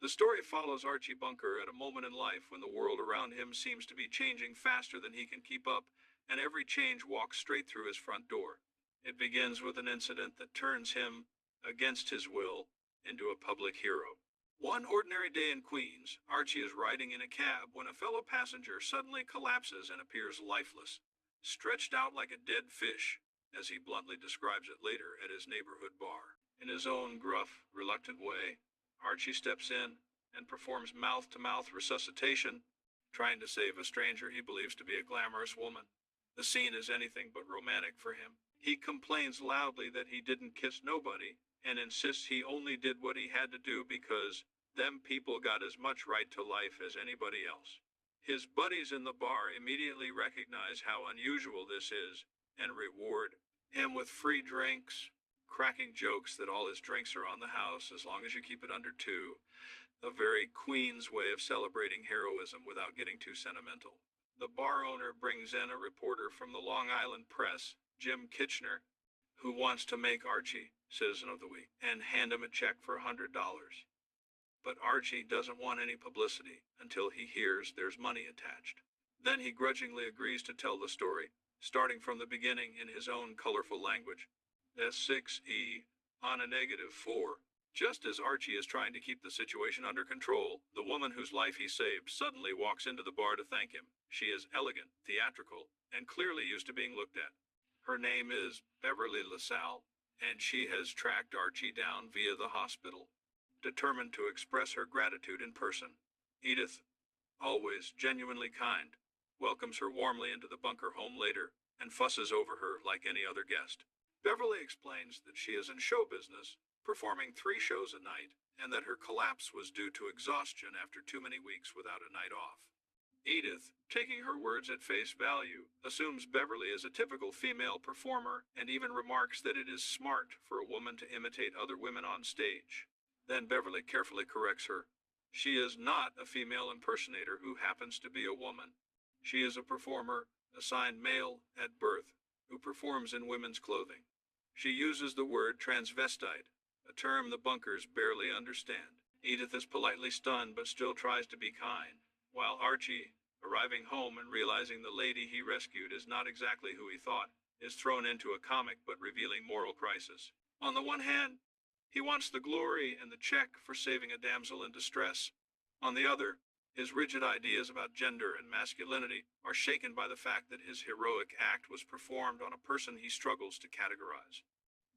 The story follows Archie Bunker at a moment in life when the world around him seems to be changing faster than he can keep up, and every change walks straight through his front door. It begins with an incident that turns him, against his will, into a public hero. One ordinary day in Queens, Archie is riding in a cab when a fellow passenger suddenly collapses and appears lifeless, stretched out like a dead fish, as he bluntly describes it later at his neighborhood bar. In his own gruff, reluctant way, Archie steps in and performs mouth-to-mouth resuscitation, trying to save a stranger he believes to be a glamorous woman. The scene is anything but romantic for him. He complains loudly that he didn't kiss nobody and insists he only did what he had to do because them people got as much right to life as anybody else. His buddies in the bar immediately recognize how unusual this is and reward him with free drinks, cracking jokes that all his drinks are on the house as long as you keep it under two. A very Queens way of celebrating heroism without getting too sentimental. The bar owner brings in a reporter from the Long Island Press, Jim Kitchener, who wants to make Archie Citizen of the Week and hand him a check for $100. But Archie doesn't want any publicity until he hears there's money attached. Then he grudgingly agrees to tell the story, starting from the beginning in his own colorful language. S6E on a -4. Just as Archie is trying to keep the situation under control, the woman whose life he saved suddenly walks into the bar to thank him. She is elegant, theatrical, and clearly used to being looked at. Her name is Beverly LaSalle, and she has tracked Archie down via the hospital, determined to express her gratitude in person. Edith, always genuinely kind, welcomes her warmly into the Bunker home later and fusses over her like any other guest. Beverly explains that she is in show business, performing 3 shows a night, and that her collapse was due to exhaustion after too many weeks without a night off. Edith, taking her words at face value, assumes Beverly is a typical female performer and even remarks that it is smart for a woman to imitate other women on stage. Then Beverly carefully corrects her. She is not a female impersonator who happens to be a woman. She is a performer, assigned male at birth, who performs in women's clothing. She uses the word transvestite, a term the Bunkers barely understand. Edith is politely stunned but still tries to be kind, while Archie, arriving home and realizing the lady he rescued is not exactly who he thought, is thrown into a comic but revealing moral crisis. On the one hand, he wants the glory and the check for saving a damsel in distress. On the other, his rigid ideas about gender and masculinity are shaken by the fact that his heroic act was performed on a person he struggles to categorize.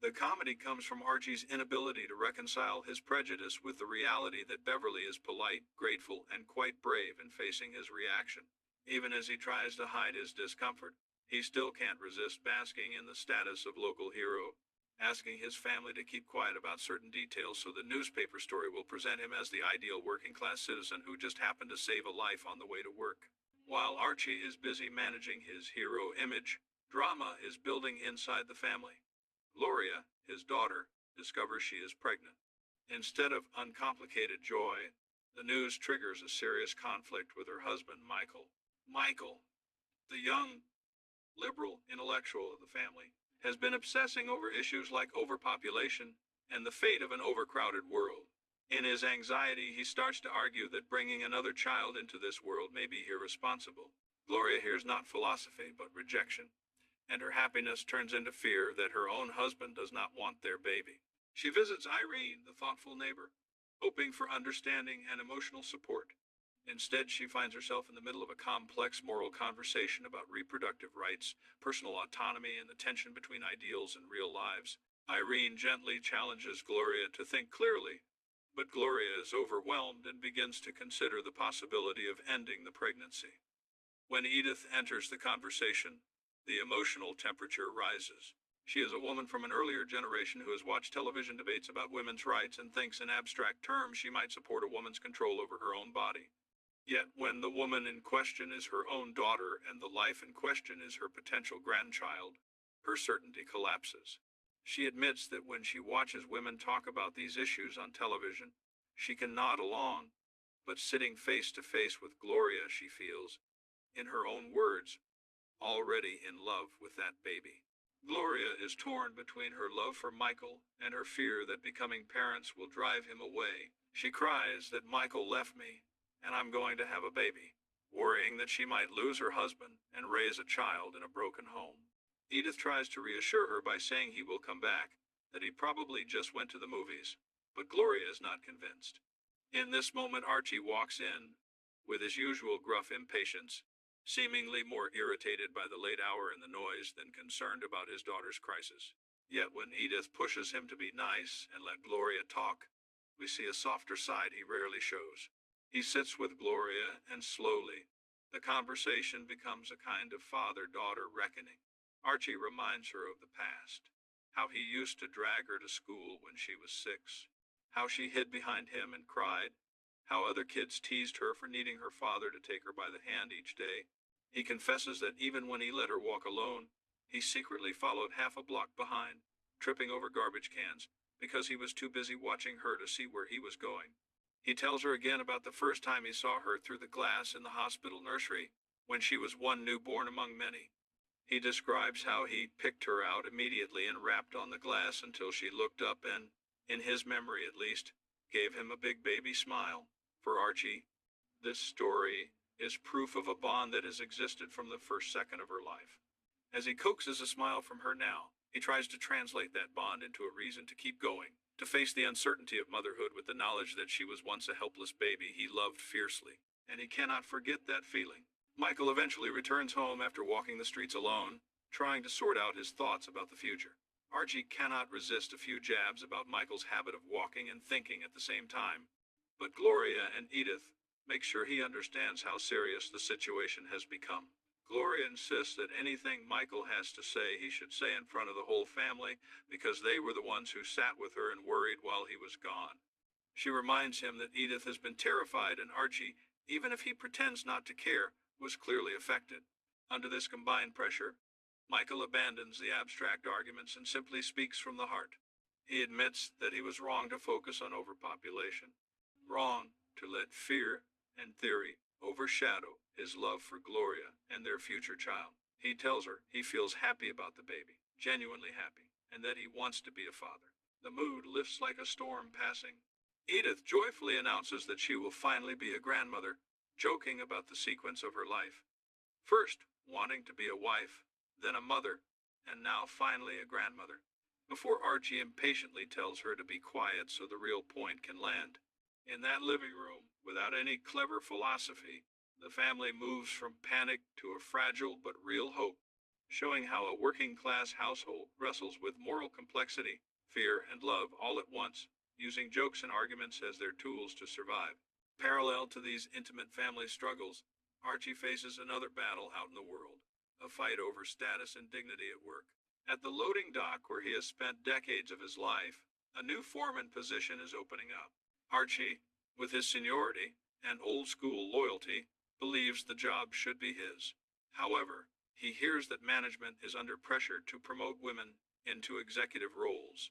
The comedy comes from Archie's inability to reconcile his prejudice with the reality that Beverly is polite, grateful, and quite brave in facing his reaction. Even as he tries to hide his discomfort, he still can't resist basking in the status of local hero, asking his family to keep quiet about certain details so the newspaper story will present him as the ideal working-class citizen who just happened to save a life on the way to work. While Archie is busy managing his hero image, drama is building inside the family. Gloria, his daughter, discovers she is pregnant. Instead of uncomplicated joy, the news triggers a serious conflict with her husband, Michael. Michael, the young, liberal intellectual of the family, has been obsessing over issues like overpopulation and the fate of an overcrowded world. In his anxiety, he starts to argue that bringing another child into this world may be irresponsible. Gloria hears not philosophy, but rejection, and her happiness turns into fear that her own husband does not want their baby. She visits Irene, the thoughtful neighbor, hoping for understanding and emotional support. Instead, she finds herself in the middle of a complex moral conversation about reproductive rights, personal autonomy, and the tension between ideals and real lives. Irene gently challenges Gloria to think clearly, but Gloria is overwhelmed and begins to consider the possibility of ending the pregnancy. When Edith enters the conversation, the emotional temperature rises. She is a woman from an earlier generation who has watched television debates about women's rights and thinks in abstract terms she might support a woman's control over her own body. Yet when the woman in question is her own daughter and the life in question is her potential grandchild, her certainty collapses. She admits that when she watches women talk about these issues on television, she can nod along, but sitting face to face with Gloria, she feels, in her own words, already in love with that baby. Gloria is torn between her love for Michael and her fear that becoming parents will drive him away. She cries that Michael left me and I'm going to have a baby, worrying that she might lose her husband and raise a child in a broken home. Edith tries to reassure her by saying he will come back, that he probably just went to the movies, but Gloria is not convinced. In this moment, Archie walks in with his usual gruff impatience, seemingly more irritated by the late hour and the noise than concerned about his daughter's crisis. Yet when Edith pushes him to be nice and let Gloria talk, we see a softer side he rarely shows. He sits with Gloria, and slowly, the conversation becomes a kind of father-daughter reckoning. Archie reminds her of the past, how he used to drag her to school when she was 6, how she hid behind him and cried, how other kids teased her for needing her father to take her by the hand each day. He confesses that even when he let her walk alone, he secretly followed half a block behind, tripping over garbage cans, because he was too busy watching her to see where he was going. He tells her again about the first time he saw her through the glass in the hospital nursery, when she was one newborn among many. He describes how he picked her out immediately and rapped on the glass until she looked up and, in his memory at least, gave him a big baby smile. For Archie, this story is proof of a bond that has existed from the first second of her life. As he coaxes a smile from her now, he tries to translate that bond into a reason to keep going, to face the uncertainty of motherhood with the knowledge that she was once a helpless baby he loved fiercely, and he cannot forget that feeling. Michael eventually returns home after walking the streets alone, trying to sort out his thoughts about the future. Archie cannot resist a few jabs about Michael's habit of walking and thinking at the same time, but Gloria and Edith make sure he understands how serious the situation has become. Gloria insists that anything Michael has to say he should say in front of the whole family, because they were the ones who sat with her and worried while he was gone. She reminds him that Edith has been terrified, and Archie, even if he pretends not to care, was clearly affected. Under this combined pressure, Michael abandons the abstract arguments and simply speaks from the heart. He admits that he was wrong to focus on overpopulation, wrong to let fear and theory overshadow his love for Gloria and their future child. He tells her he feels happy about the baby, genuinely happy, and that he wants to be a father. The mood lifts like a storm passing. Edith joyfully announces that she will finally be a grandmother, joking about the sequence of her life. First, wanting to be a wife, then a mother, and now finally a grandmother. Before Archie impatiently tells her to be quiet so the real point can land. In that living room, without any clever philosophy, the family moves from panic to a fragile but real hope, showing how a working-class household wrestles with moral complexity, fear, and love all at once, using jokes and arguments as their tools to survive. Parallel to these intimate family struggles, Archie faces another battle out in the world, a fight over status and dignity at work. At the loading dock where he has spent decades of his life, a new foreman position is opening up. Archie, with his seniority and old-school loyalty, believes the job should be his. However, he hears that management is under pressure to promote women into executive roles,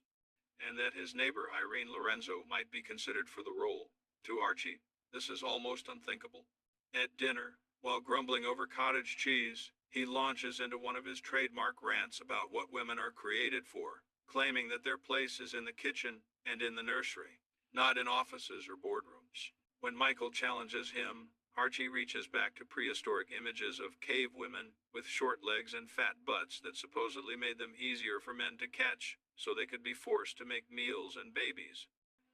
and that his neighbor Irene Lorenzo might be considered for the role. To Archie, this is almost unthinkable. At dinner, while grumbling over cottage cheese, he launches into one of his trademark rants about what women are created for, claiming that their place is in the kitchen and in the nursery, not in offices or boardrooms. When Michael challenges him, Archie reaches back to prehistoric images of cave women with short legs and fat butts that supposedly made them easier for men to catch, so they could be forced to make meals and babies.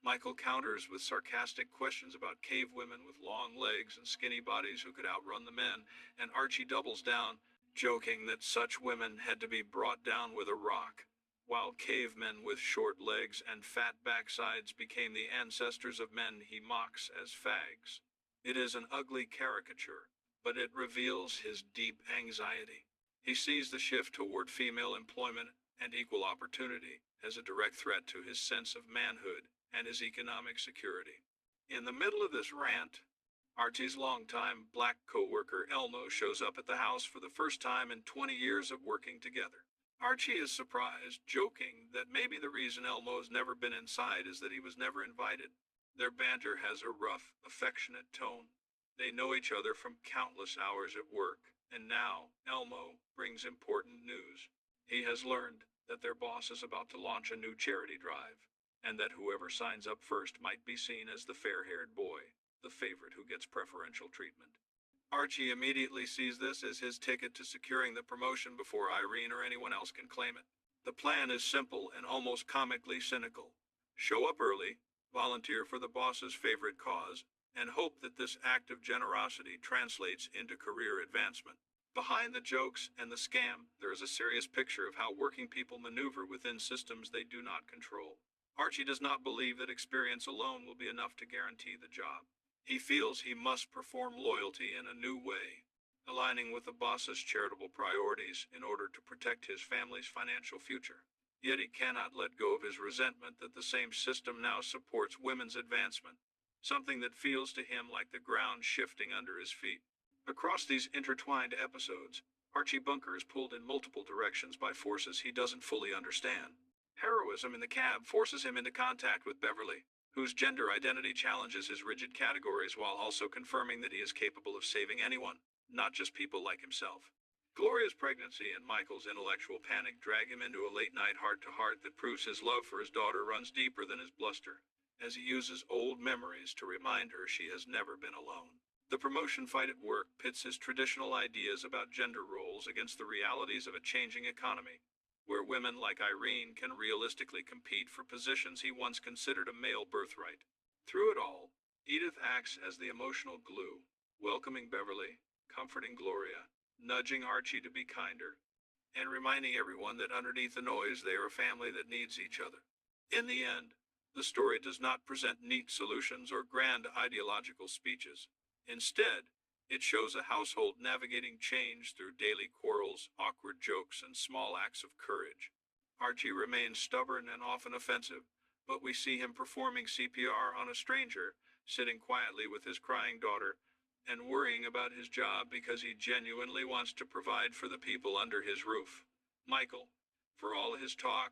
Michael counters with sarcastic questions about cave women with long legs and skinny bodies who could outrun the men, and Archie doubles down, joking that such women had to be brought down with a rock, while cavemen with short legs and fat backsides became the ancestors of men he mocks as fags. It is an ugly caricature, but it reveals his deep anxiety. He sees the shift toward female employment and equal opportunity as a direct threat to his sense of manhood and his economic security. In the middle of this rant, Archie's longtime black co-worker Elmo shows up at the house for the first time in 20 years of working together. Archie is surprised, joking that maybe the reason Elmo's never been inside is that he was never invited. Their banter has a rough, affectionate tone. They know each other from countless hours at work, and now Elmo brings important news. He has learned that their boss is about to launch a new charity drive. and that whoever signs up first might be seen as the fair-haired boy, the favorite who gets preferential treatment. Archie immediately sees this as his ticket to securing the promotion before Irene or anyone else can claim it. The plan is simple and almost comically cynical. Show up early, volunteer for the boss's favorite cause, and hope that this act of generosity translates into career advancement. Behind the jokes and the scam, there is a serious picture of how working people maneuver within systems they do not control. Archie does not believe that experience alone will be enough to guarantee the job. He feels he must perform loyalty in a new way, aligning with the boss's charitable priorities in order to protect his family's financial future. Yet he cannot let go of his resentment that the same system now supports women's advancement, something that feels to him like the ground shifting under his feet. Across these intertwined episodes, Archie Bunker is pulled in multiple directions by forces he doesn't fully understand. Heroism in the cab forces him into contact with Beverly, whose gender identity challenges his rigid categories while also confirming that he is capable of saving anyone, not just people like himself. Gloria's pregnancy and Michael's intellectual panic drag him into a late-night heart-to-heart that proves his love for his daughter runs deeper than his bluster, as he uses old memories to remind her she has never been alone. The promotion fight at work pits his traditional ideas about gender roles against the realities of a changing economy, where women like Irene can realistically compete for positions he once considered a male birthright. Through it all, Edith acts as the emotional glue, welcoming Beverly, comforting Gloria, nudging Archie to be kinder, and reminding everyone that underneath the noise they are a family that needs each other. In the end, the story does not present neat solutions or grand ideological speeches. Instead, it shows a household navigating change through daily quarrels, awkward jokes, and small acts of courage. Archie remains stubborn and often offensive, but we see him performing CPR on a stranger, sitting quietly with his crying daughter, and worrying about his job because he genuinely wants to provide for the people under his roof. Michael, for all his talk,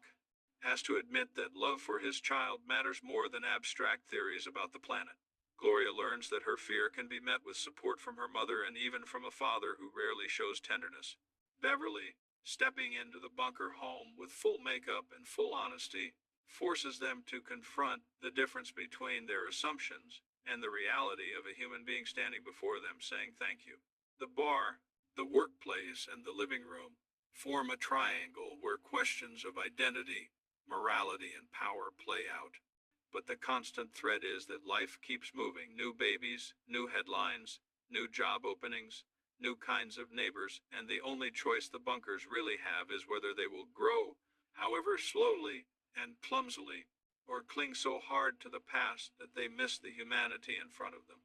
has to admit that love for his child matters more than abstract theories about the planet. Gloria learns that her fear can be met with support from her mother and even from a father who rarely shows tenderness. Beverly, stepping into the bunker home with full makeup and full honesty, forces them to confront the difference between their assumptions and the reality of a human being standing before them saying thank you. The bar, the workplace, and the living room form a triangle where questions of identity, morality, and power play out. But the constant thread is that life keeps moving. New babies, new headlines, new job openings, new kinds of neighbors, and the only choice the bunkers really have is whether they will grow, however slowly and clumsily, or cling so hard to the past that they miss the humanity in front of them.